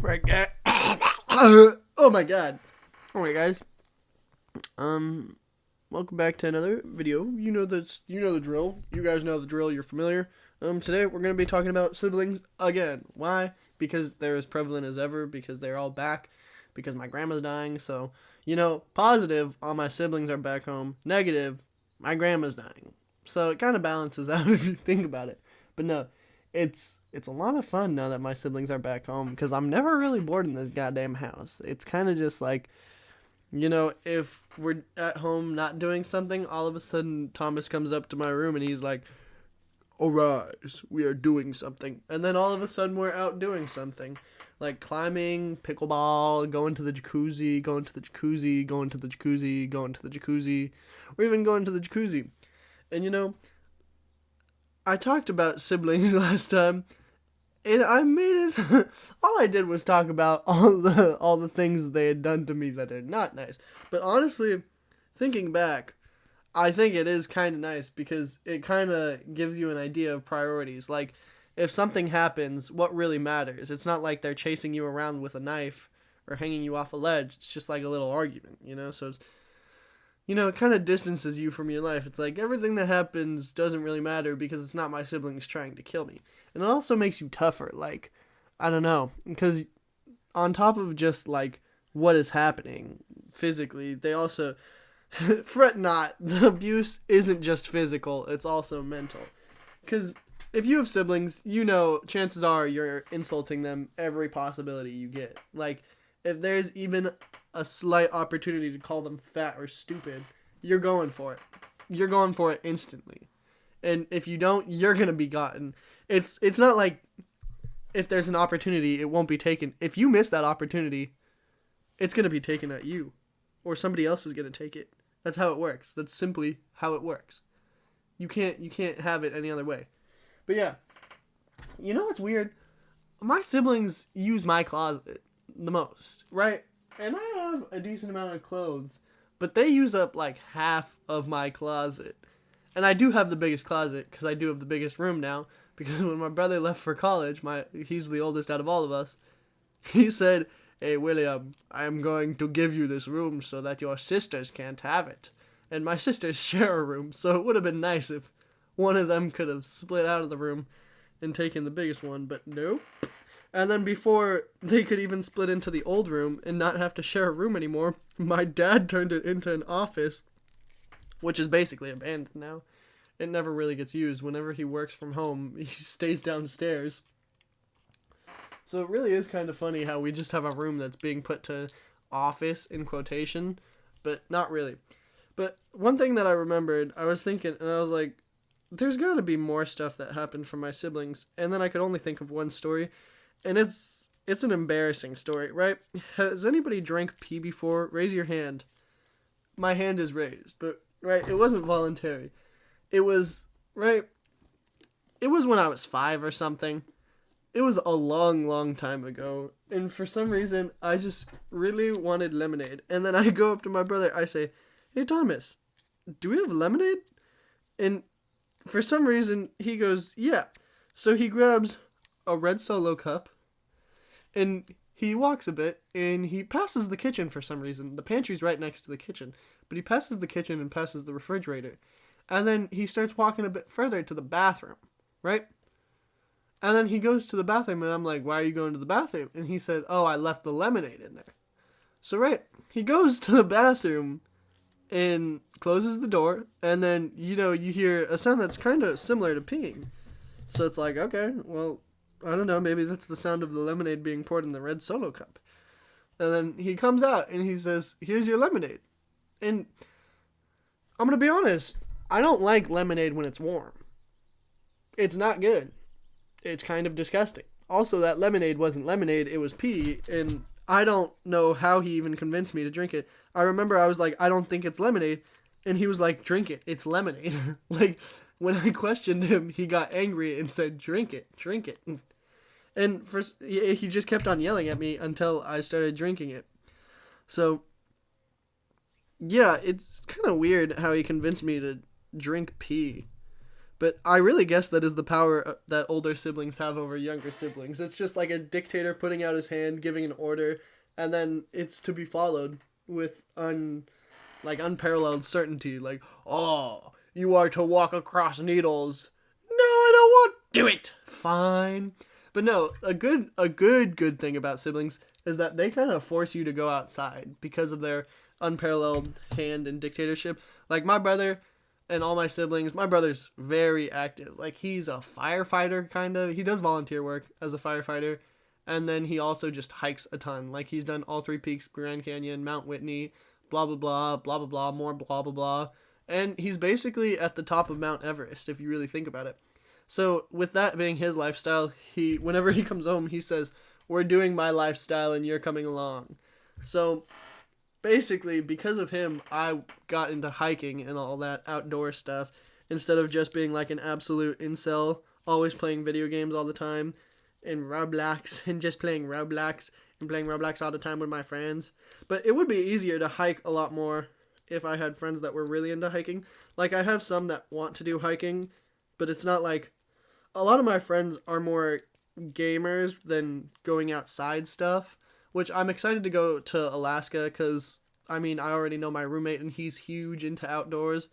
Right, guys. Oh my god. Alright, guys. Welcome back to another video. You know the drill. You guys know the drill. You're familiar. Today we're gonna be talking about siblings again. Why? Because they're as prevalent as ever. Because they're all back. Because my grandma's dying. So, positive, all my siblings are back home. Negative, my grandma's dying. So it kind of balances out if you think about it. But no, it's a lot of fun now that my siblings are back home because I'm never really bored in this goddamn house. It's kind of just like, if we're at home not doing something, all of a sudden Thomas comes up to my room and he's like, "Arise, we are doing something." And then all of a sudden we're out doing something. Like climbing, pickleball, going to the jacuzzi, going to the jacuzzi, going to the jacuzzi, going to the jacuzzi, or even going to the jacuzzi. And I talked about siblings last time, and I made it. All I did was talk about all the things they had done to me that are not nice. But honestly, thinking back, I think it is kind of nice because it kind of gives you an idea of priorities. Like, if something happens, what really matters? It's not like they're chasing you around with a knife or hanging you off a ledge. It's just like a little argument, So it's, it kind of distances you from your life. It's like everything that happens doesn't really matter because it's not my siblings trying to kill me. And it also makes you tougher. Like, I don't know. Because on top of just, like, what is happening physically, they also, fret not, the abuse isn't just physical, it's also mental. Because if you have siblings, chances are you're insulting them every possibility you get. Like, if there's even a slight opportunity to call them fat or stupid, you're going for it. You're going for it instantly. And if you don't, you're going to be gotten. It's not like if there's an opportunity, it won't be taken. If you miss that opportunity, it's going to be taken at you. Or somebody else is going to take it. That's how it works. That's simply how it works. You can't have it any other way. But yeah, you know what's weird? My siblings use my closet the most, right? And I have a decent amount of clothes, but they use up like half of my closet. And I do have the biggest closet because I do have the biggest room now. Because when my brother left for college, he's the oldest out of all of us, he said, "Hey, William, I'm going to give you this room so that your sisters can't have it." And my sisters share a room, so it would have been nice if one of them could have split out of the room and taken the biggest one, but nope. And then before they could even split into the old room and not have to share a room anymore, my dad turned it into an office, which is basically abandoned now. It never really gets used. Whenever he works from home, he stays downstairs. So it really is kind of funny how we just have a room that's being put to office in quotation, but not really. But one thing that I remembered, I was thinking, and I was like, there's got to be more stuff that happened from my siblings. And then I could only think of one story, and it's an embarrassing story, right? Has anybody drank pee before? Raise your hand. My hand is raised, but right, it wasn't voluntary. It was, right, it was when I was 5 or something. It was a long, long time ago. And for some reason, I just really wanted lemonade. And then I go up to my brother, I say, "Hey, Thomas, do we have lemonade?" And for some reason, he goes, "Yeah." So he grabs a red Solo cup, and he walks a bit, and he passes the kitchen for some reason. The pantry's right next to the kitchen. But he passes the kitchen and passes the refrigerator. And then he starts walking a bit further to the bathroom, right? And then he goes to the bathroom, and I'm like, "Why are you going to the bathroom?" And he said, "Oh, I left the lemonade in there." So, right, he goes to the bathroom and closes the door, and then, you hear a sound that's kind of similar to peeing. So it's like, okay, well, I don't know, maybe that's the sound of the lemonade being poured in the red Solo cup. And then he comes out, and he says, "Here's your lemonade." And I'm going to be honest, I don't like lemonade when it's warm. It's not good. It's kind of disgusting. Also, that lemonade wasn't lemonade, it was pee, and I don't know how he even convinced me to drink it. I remember I was like, "I don't think it's lemonade," and he was like, "Drink it, it's lemonade." Like, when I questioned him, he got angry and said, "Drink it, drink it." And he just kept on yelling at me until I started drinking it. So, yeah, it's kind of weird how he convinced me to drink pee. But I really guess that is the power that older siblings have over younger siblings. It's just like a dictator putting out his hand, giving an order, and then it's to be followed with unparalleled certainty. Like, oh, you are to walk across needles. No, I don't want to do it. Fine. But no, a good thing about siblings is that they kind of force you to go outside because of their unparalleled hand and dictatorship. Like my brother and all my siblings, my brother's very active. Like he's a firefighter kind of. He does volunteer work as a firefighter, and then he also just hikes a ton. Like he's done all three peaks, Grand Canyon, Mount Whitney, blah blah blah, blah blah blah, more blah blah blah. And he's basically at the top of Mount Everest if you really think about it. So with that being his lifestyle, whenever he comes home, he says, "We're doing my lifestyle and you're coming along." So basically, because of him, I got into hiking and all that outdoor stuff instead of just being like an absolute incel, always playing video games all the time and Roblox and just playing Roblox and playing Roblox all the time with my friends. But it would be easier to hike a lot more if I had friends that were really into hiking. Like I have some that want to do hiking, but it's not like a lot of my friends are more gamers than going outside stuff, which I'm excited to go to Alaska because, I mean, I already know my roommate and he's huge into outdoors.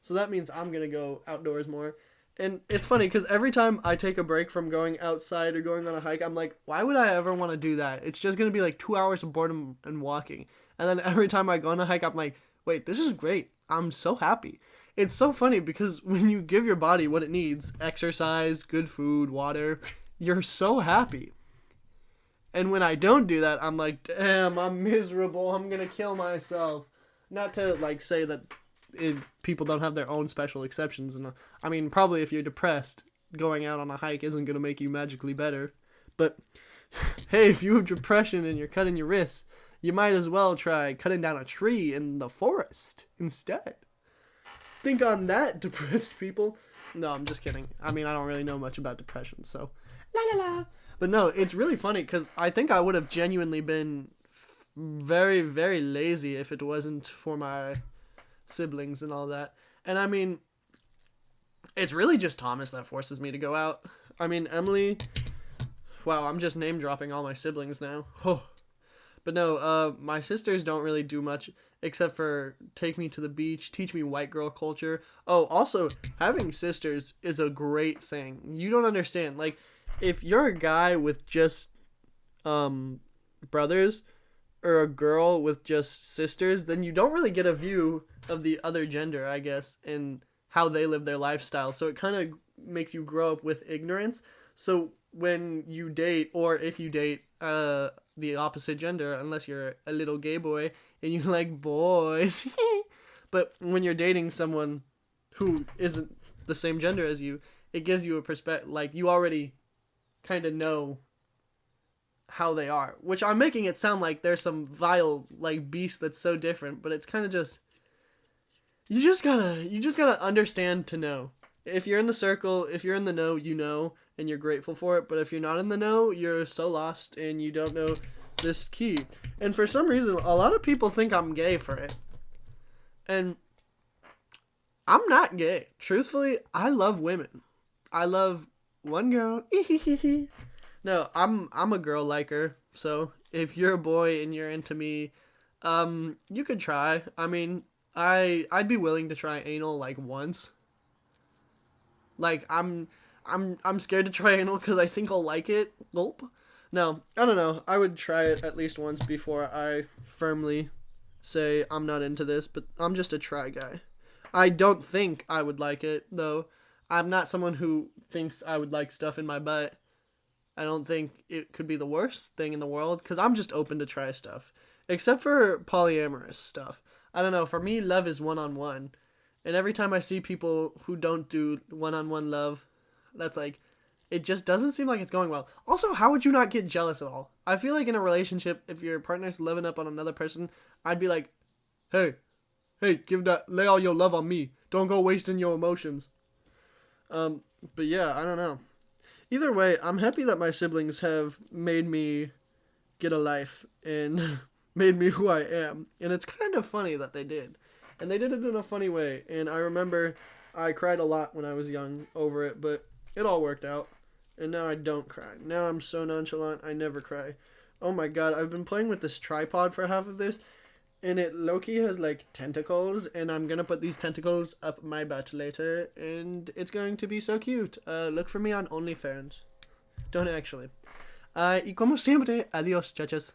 So that means I'm going to go outdoors more. And it's funny because every time I take a break from going outside or going on a hike, I'm like, why would I ever want to do that? It's just going to be like 2 hours of boredom and walking. And then every time I go on a hike, I'm like, wait, this is great. I'm so happy. It's so funny because when you give your body what it needs, exercise, good food, water, you're so happy. And when I don't do that, I'm like, damn, I'm miserable. I'm going to kill myself. Not to like say that people don't have their own special exceptions. And I mean, probably if you're depressed, going out on a hike isn't going to make you magically better. But hey, if you have depression and you're cutting your wrists, you might as well try cutting down a tree in the forest instead. Think on that, depressed people. No, I'm just kidding. I mean, I don't really know much about depression, so la la la. But no, it's really funny because I think I would have genuinely been very, very lazy if it wasn't for my siblings and all that. And I mean, it's really just Thomas that forces me to go out. I mean, Emily, wow, I'm just name dropping all my siblings now. Oh. But no, my sisters don't really do much except for take me to the beach, teach me white girl culture. Oh, also, having sisters is a great thing. You don't understand. Like, if you're a guy with just brothers or a girl with just sisters, then you don't really get a view of the other gender, I guess, and how they live their lifestyle. So it kind of makes you grow up with ignorance. So when you date, or if you date the opposite gender, unless you're a little gay boy and you like boys, but when you're dating someone who isn't the same gender as you, it gives you a perspective, like you already kind of know how they are, which I'm making it sound like there's some vile like beast that's so different, but it's kind of just you just gotta understand to know. If you're in the circle, if you're in the know, you know, and you're grateful for it. But if you're not in the know, you're so lost and you don't know this key. And for some reason, a lot of people think I'm gay for it. And I'm not gay. Truthfully, I love women. I love one girl. No, I'm a girl liker. So if you're a boy and you're into me, you could try. I mean, I'd be willing to try anal like once. Like I'm scared to try anal because I think I'll like it. Gulp. No, I don't know. I would try it at least once before I firmly say I'm not into this, but I'm just a try guy. I don't think I would like it, though. I'm not someone who thinks I would like stuff in my butt. I don't think it could be the worst thing in the world, because I'm just open to try stuff. Except for polyamorous stuff. I don't know, for me, love is one-on-one. And every time I see people who don't do one-on-one love, that's like, it just doesn't seem like it's going well. Also, how would you not get jealous at all? I feel like in a relationship, if your partner's living up on another person, I'd be like, hey, lay all your love on me. Don't go wasting your emotions. But yeah, I don't know. Either way, I'm happy that my siblings have made me get a life and made me who I am. And it's kind of funny that they did. And they did it in a funny way. And I remember I cried a lot when I was young over it, but it all worked out. And now I don't cry. Now I'm so nonchalant, I never cry. Oh my god, I've been playing with this tripod for half of this, and it low-key has like tentacles, and I'm gonna put these tentacles up my butt later, and it's going to be so cute. Look for me on OnlyFans. Don't actually. Y como siempre, adiós, chachas.